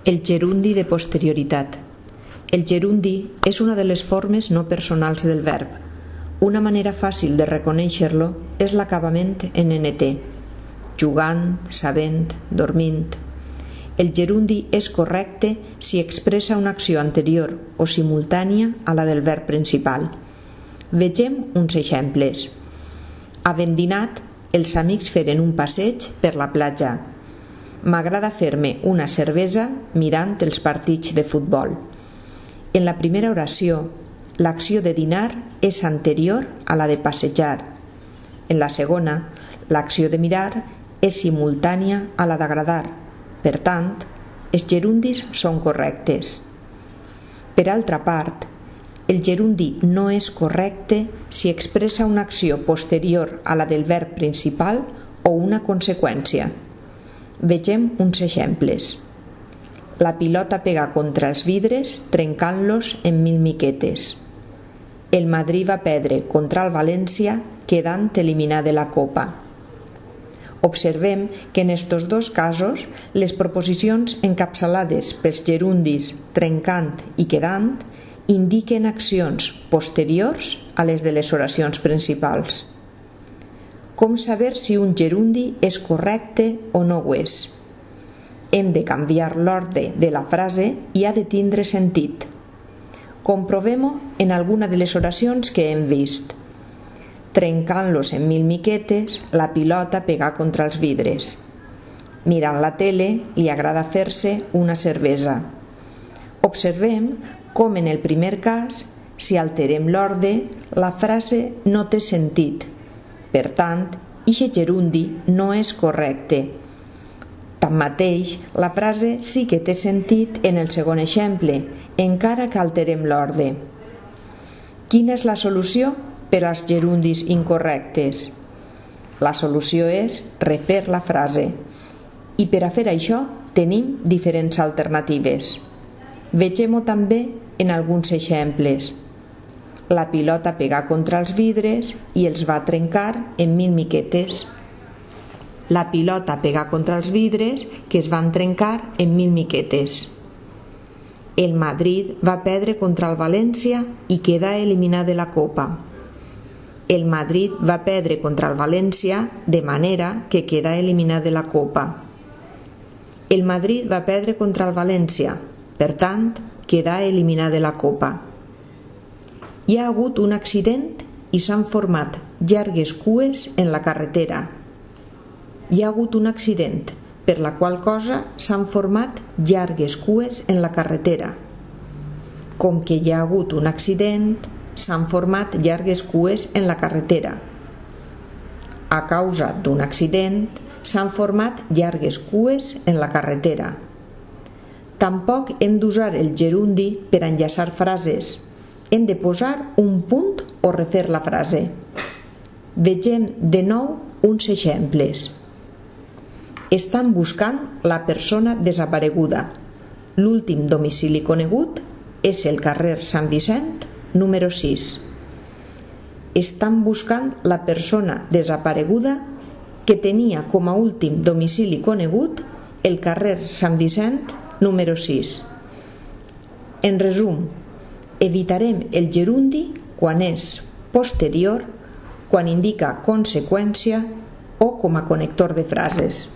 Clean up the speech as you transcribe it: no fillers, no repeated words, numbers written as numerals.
El gerundi de posterioritat. El gerundi és una de les formes no personals del verb. Una manera fàcil de reconèixer-lo és l'acabament en nt, jugant, sabent, dormint. El gerundi és correcte si expressa una acció anterior o simultània a la del verb principal. Vegem uns exemples. Havent dinat, els amics feren un passeig per la platja. M'agrada fer-me una cervesa mirant els partits de futbol. En la primera oració, l'acció de dinar és anterior a la de passejar. En la segona, l'acció de mirar és simultània a la d'agradar. Per tant, els gerundis són correctes. Per altra part, el gerundi no és correcte si expressa una acció posterior a la del verb principal o una conseqüència. Vegem uns exemples. La pilota pega contra els vidres trencant-los en 1000 miquetes. El Madrid va perdre contra el València quedant eliminat de la Copa. Observem que en estos dos casos les proposicions encapçalades pels gerundis trencant i quedant indiquen accions posteriors a les de les oracions principals. Com saber si un gerundi és correcte o no ho és? Hem de canviar l'ordre de la frase i ha de tindre sentit. Comprovem-ho en alguna de les oracions que hem vist. Trencant-los en 1000 miquetes, la pilota pega contra els vidres. Mirant la tele, li agrada fer-se una cervesa. Observem com en el primer cas, si alterem l'ordre, la frase no té sentit. Per tant, ixe gerundi no és correcte. Tanmateix, la frase sí que té sentit en el segon exemple, encara que alterem l'ordre. Quina és la solució per als gerundis incorrectes? La solució és refer la frase. I per a fer això tenim diferents alternatives. Vegem-ho també en alguns exemples. La pilota pega contra els vidres i els va trencar en 1000 miquetes. La pilota pega contra els vidres que es van trencar en 1000 miquetes. El Madrid va perdre contra el València i quedà eliminat de la Copa. El Madrid va perdre contra el València de manera que quedà eliminat de la Copa. El Madrid va perdre contra el València, per tant, quedà eliminat de la Copa. Hi ha hagut un accident i s'han format llargues cues en la carretera. Hi ha hagut un accident, per la qual cosa s'han format llargues cues en la carretera. Com que hi ha hagut un accident, s'han format llargues cues en la carretera. A causa d'un accident, s'han format llargues cues en la carretera. Tampoc hem d'usar el gerundi per enllaçar frases. Hem de posar un punt o refer la frase. Vegem de nou uns exemples. Estan buscant la persona desapareguda. L'últim domicili conegut és el carrer Sant Vicent, número 6. Estan buscant la persona desapareguda que tenia com a últim domicili conegut el carrer Sant Vicent, número 6. En resum, evitarem el gerundi quan és posterior, quan indica conseqüència o com a connector de frases.